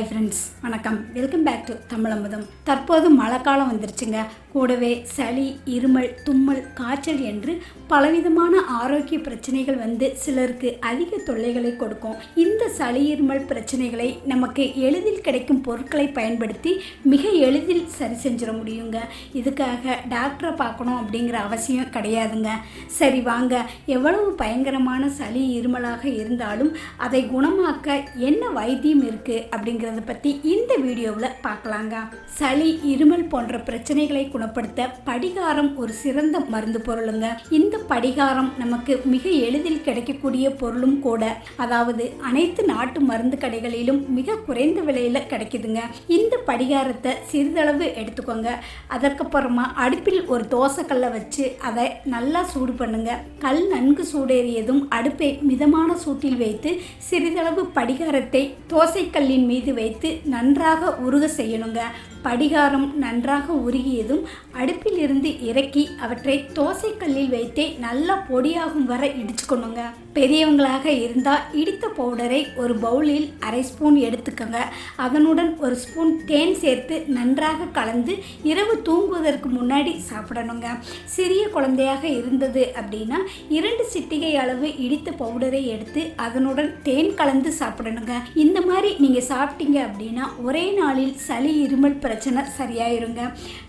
Hi friends, வணக்கம். Welcome back to Tamil அமுதம். தற்போது மழை காலம் வந்துருச்சுங்க. கூடவே சளி, இருமல், தும்மல், காய்ச்சல் என்று பலவிதமான ஆரோக்கிய பிரச்சனைகள் வந்து சிலருக்கு அதிக தொல்லைகளை கொடுக்கும். இந்த சளி, இருமல் பிரச்சனைகளை நமக்கு எளிதில் கிடைக்கும் பொருட்களை பயன்படுத்தி மிக எளிதில் சரி செஞ்சிட முடியுங்க. இதுக்காக டாக்டரை பார்க்கணும் அப்படிங்கிற அவசியம் கிடையாதுங்க. சரி வாங்க, எவ்வளவு பயங்கரமான சளி, இருமலாக இருந்தாலும் அதை குணமாக்க என்ன வைத்தியம் இருக்குது அப்படிங்கிறத பற்றி இந்த வீடியோவில் பார்க்கலாங்க. சளி, இருமல் போன்ற பிரச்சனைகளை குணப்படுத்த படிகாரம் ஒரு சிறந்த மருந்து பொருளுங்க. இந்த படிகாரம் நமக்கு மிக எளிதில் கிடைக்கக்கூடிய பொருளும் கூட. அதாவது அனைத்து நாட்டு மருந்து கடைகளிலும் மிக குறைந்த விலையில் கிடைக்குதுங்க. இந்த படிகாரத்தை சிறிதளவு எடுத்துக்கோங்க. அதற்கப்புறமா அடுப்பில் ஒரு தோசைக்கல்லை வச்சு அதை நல்லா சூடு பண்ணுங்க. கல் நன்கு சூடேறியதும் அடுப்பை மிதமான சூட்டில் வைத்து சிறிதளவு படிகாரத்தை தோசைக்கல்லின் மீது வைத்து நன்றாக உருக செய்யணுங்க. படிகாரம் நன்றாக உருகியதும் அடுப்பில் இருந்து இறக்கி அவற்றை தோசைக்கல்லில் வைத்தே நல்லா பொடியாகும் வரை இடிச்சுக்கணுங்க. பெரியவங்களாக இருந்தால் இடித்த பவுடரை ஒரு பவுலில் அரை ஸ்பூன் எடுத்துக்கோங்க. அதனுடன் ஒரு ஸ்பூன் தேன் சேர்த்து நன்றாக கலந்து இரவு தூங்குவதற்கு முன்னாடி சாப்பிடணுங்க. சிறிய குழந்தையாக இருந்தது அப்படின்னா 2 சிட்டிகை அளவு இடித்த பவுடரை எடுத்து அதனுடன் தேன் கலந்து சாப்பிடணுங்க. இந்த மாதிரி நீங்கள் சாப்பிட்டீங்க அப்படின்னா ஒரே நாளில் சளி, இருமல் பிரச்சனை சரியாயிருங்க.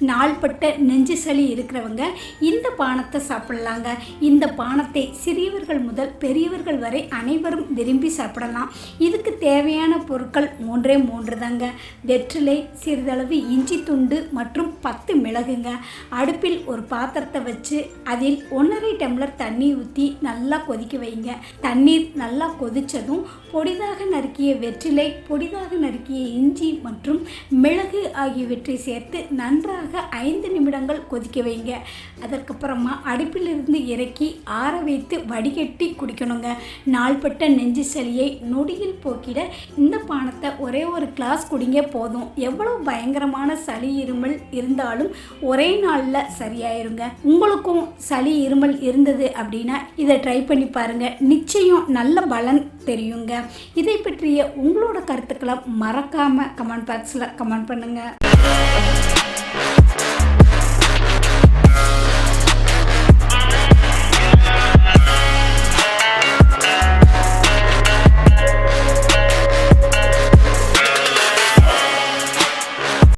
நாள்பட்ட நெஞ்சு சளி இருக்கிறவங்க இந்த பானத்தை சாப்பிடலாங்க. இந்த பானத்தை சிறியவர்கள் முதல் பெரியவர்கள் வரை அனைவரும் விரும்பி சாப்பிடலாம். இதுக்கு தேவையான பொருட்கள் 3 தாங்க. வெற்றிலை, சிறிதளவு இஞ்சி துண்டு மற்றும் 10 மிளகுங்க. அடுப்பில் ஒரு பாத்திரத்தை வச்சு அதில் 1½ டம்ளர் தண்ணி ஊற்றி நல்லா கொதிக்க வைங்க. தண்ணீர் நல்லா கொதித்ததும் பொடிதாக நறுக்கிய வெற்றிலை, பொடிதாக நறுக்கிய இஞ்சி மற்றும் மிளகு ஆகியவற்றை சேர்த்து நன்றாக 5 நிமிடங்கள் கொதிக்க வைங்க. அதற்கப்புறமா அடுப்பிலிருந்து இறக்கி ஆற வைத்து வடிகட்டி குடிக்கணுங்க. நாள்பட்ட நெஞ்சு சளியை நொடியில் போக்கிட இந்த பானத்தை ஒரே ஒரு கிளாஸ் குடிங்க போதும். எவ்வளவு பயங்கரமான சளி, இருமல் இருந்தாலும் ஒரே நாளில் சரியாயிருங்க. உங்களுக்கும் சளி, இருமல் இருந்தது அப்படின்னா இதை ட்ரை பண்ணி பாருங்க. நிச்சயம் நல்ல பலன் தெரியுங்க. இதை பற்றிய உங்களோட கருத்துக்களை மறக்காம கமெண்ட் பாக்ஸில் கமெண்ட் பண்ணுங்க.